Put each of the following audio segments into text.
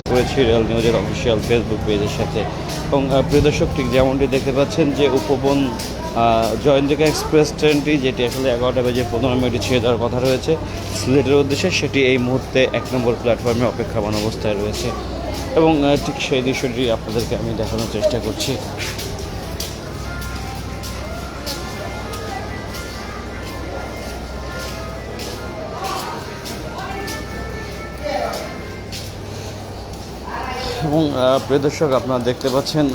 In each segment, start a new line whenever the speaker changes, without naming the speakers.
করেছি রেল নিউজের official Facebook পেজের সাথে। এবং প্রিয় দর্শক, ঠিক যেমনটি দেখতে পাচ্ছেন যে উপবন জয়ন্তিকা এক্সপ্রেস ট্রেনটি যেটি আসলে 11টা বেজে 15 মিনিটে ছেড়ে দেওয়ার কথা রয়েছে সিলেটের উদ্দেশ্যে, সেটি এই মুহূর্তে 1 নম্বর প্ল্যাটফর্মে অপেক্ষমান অবস্থায় রয়েছে। এবং ঠিক সেই দৃশ্যটি আপনাদেরকে আমি দেখানোর চেষ্টা করছি। এবং প্রিয় দর্শক, আপনারা দেখতে পাচ্ছেন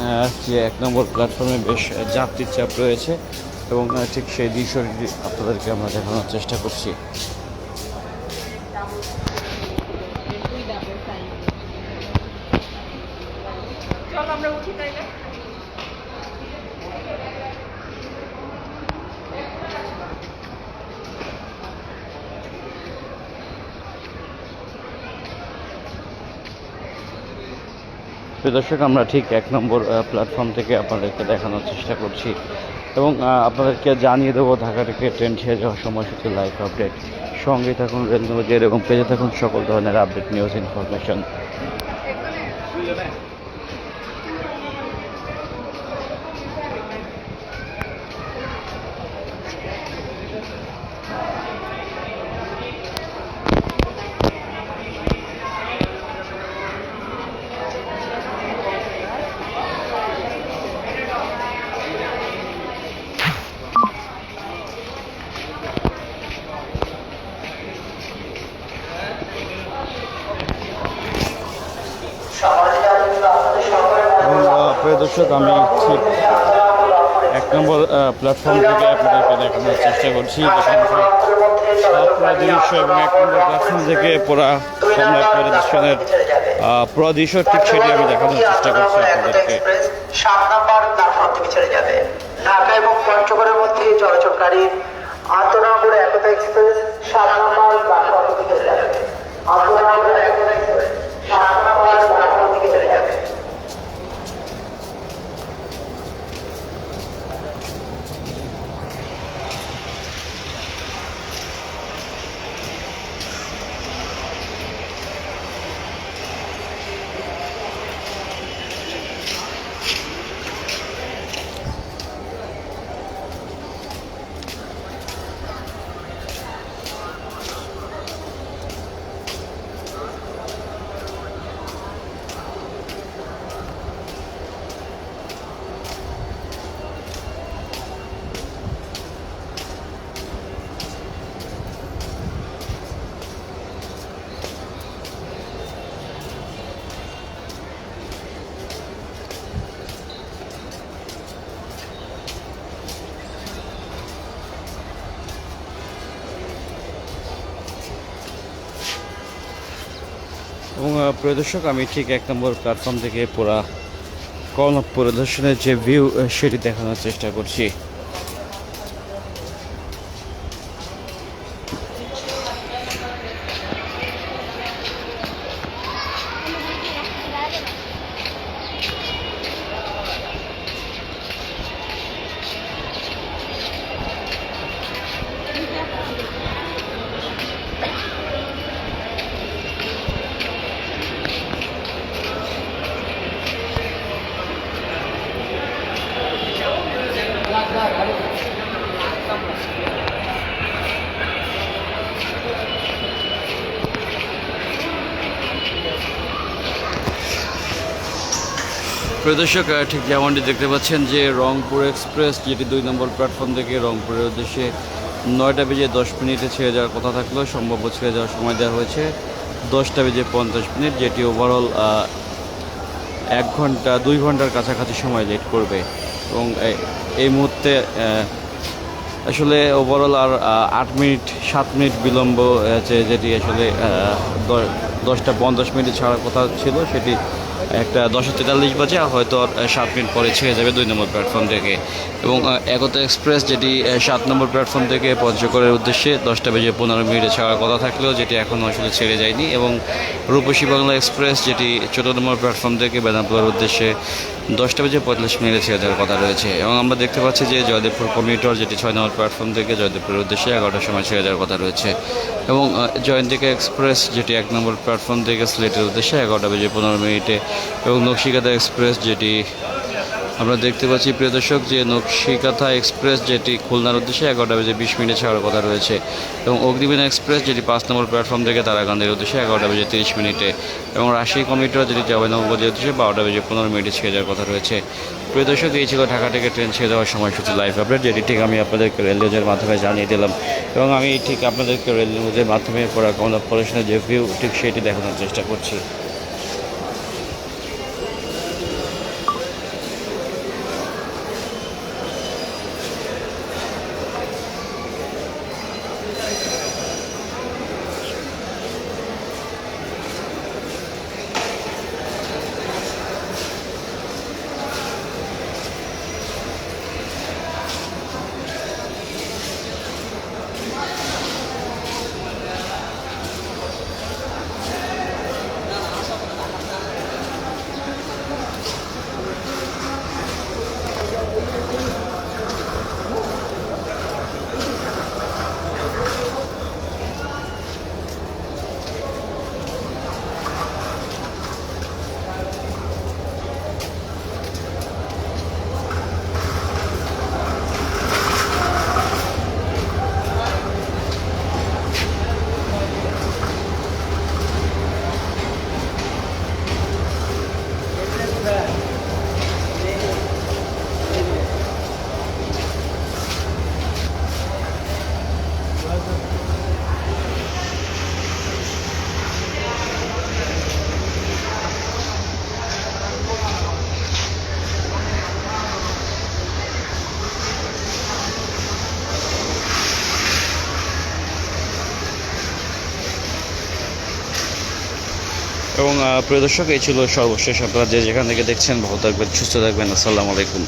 যে 1 নম্বর প্ল্যাটফর্মে বেশ যাত্রীর চাপ রয়েছে এবং ঠিক সেই দৃশ্যটি আপনাদেরকে আমরা দেখানোর চেষ্টা করছি। প্রিয় দর্শক, আমরা ঠিক 1 নম্বর প্ল্যাটফর্ম থেকে আপনাদেরকে দেখানোর চেষ্টা করছি এবং আপনাদেরকে জানিয়ে দেবো ঢাকা থেকে ট্রেন ছেড়ে যাওয়ার সময়সূচি লাইভ আপডেট। সঙ্গে থাকুন রেল নিউজের এবং পেজে থাকুন সকল ধরনের আপডেট নিউজ ইনফরমেশন। প্রিয় দর্শক, আমি ঠিক 1 নম্বর প্ল্যাটফর্ম থেকে আপনাদেরকে দেখানোর চেষ্টা করছি পুরো দৃশ্য এবং 1 নম্বর প্ল্যাটফর্ম থেকে পুরা সম্রাট পরিদর্শনের পুরো দৃশ্য ঠিক সেটি আমি দেখানোর চেষ্টা করছি আপনাদেরকে।
7 নম্বর প্ল্যাটফর্ম থেকে ছেড়ে যাবে। ঢাকা এবং পঞ্চগড়ের মধ্যে চলাচলকারী আন্তনগর একতা এক্সপ্রেস 7 নম্বর প্ল্যাটফর্ম থেকে ছেড়ে যাবে। আন্তনগর একতা এক্সপ্রেস 7 নম্বর প্ল্যাটফর্ম থেকে ছেড়ে যাবে।
এবং প্রিয় দর্শক, আমি ঠিক 1 নম্বর প্ল্যাটফর্ম থেকে পুরা কনক পরিদর্শনের যে ভিউ সেটি দেখানোর চেষ্টা করছি। প্রিয় দর্শক, ঠিক যেমনটি দেখতে পাচ্ছেন যে রংপুর এক্সপ্রেস যেটি 2 নম্বর প্ল্যাটফর্ম থেকে রংপুরের উদ্দেশ্যে 9টা বেজে 10 মিনিটে ছেড়ে যাওয়ার কথা থাকলেও সম্ভাব্য ছেড়ে যাওয়ার সময় দেওয়া হয়েছে 10টা বেজে 50 মিনিট, যেটি ওভারঅল 1 ঘন্টা 2 ঘন্টার কাছাকাছি সময় লেট করবে। এবং এই মুহূর্তে আসলে ওভারঅল আর 7 মিনিট বিলম্ব আছে, যেটি আসলে 10টা 50 মিনিটে ছাড়ার কথা ছিল, সেটি একটা 10:43 বাজে হয়তো 7 মিনিট পরে ছেড়ে যাবে 2 নম্বর প্ল্যাটফর্ম থেকে। এবং একতা এক্সপ্রেস যেটি 7 নম্বর প্ল্যাটফর্ম থেকে পঞ্চগড়ের উদ্দেশ্যে 10টা বেজে 15 মিনিটে ছাড়ার কথা থাকলেও যেটি এখনও আসলে ছেড়ে যায়নি। এবং রূপসী বাংলা এক্সপ্রেস যেটি 14 নম্বর প্ল্যাটফর্ম থেকে বেনাপোলের উদ্দেশ্যে 10:45 ছেড়ে যাওয়ার কথা রয়েছে। এবং আমরা দেখতে পাচ্ছি যে জয়দেবপুর কমিউটার যেটি 6 নম্বর প্ল্যাটফর্ম থেকে জয়দেবপুরের উদ্দেশ্যে 11টার সময় ছেড়ে যাওয়ার কথা রয়েছে। এবং জয়ন্তিকা এক্সপ্রেস যেটি 1 নম্বর প্ল্যাটফর্ম থেকে সিলেটের উদ্দেশ্যে 11:15 এবং নকশিকাতা এক্সপ্রেস যেটি আমরা দেখতে পাচ্ছি প্রিয় দর্শক যে নকশিকাথা এক্সপ্রেস যেটি খুলনার উদ্দেশ্যে 11:20 ছাড়ার কথা রয়েছে। এবং অগ্নিবীণা এক্সপ্রেস যেটি 5 নম্বর প্ল্যাটফর্ম থেকে তারাকান্দির উদ্দেশ্যে 11:30 এবং রাজশাহী কমিউটার যেটি জয়নগরের উদ্দেশ্যে 12:15 ছেড়ে যাওয়ার কথা রয়েছে। প্রিয় দর্শক এই ছিল ঢাকা থেকে ট্রেন ছেড়ে দেওয়ার সময়সূচি লাইভ আপডেট, যেটি ঠিক আমি আপনাদেরকে রেল নিউজের মাধ্যমে জানিয়ে দিলাম। এবং আমি ঠিক আপনাদেরকে রেল নিউজের মাধ্যমে পড়া পড়াশোনার যে ভিউ ঠিক সেটি দেখানোর চেষ্টা করছি। এবং প্রিয় দর্শক এই ছিল সর্বশেষ। আপনারা যে যেখান থেকে দেখছেন ভালো থাকবেন, সুস্থ থাকবেন। আসসালামু আলাইকুম।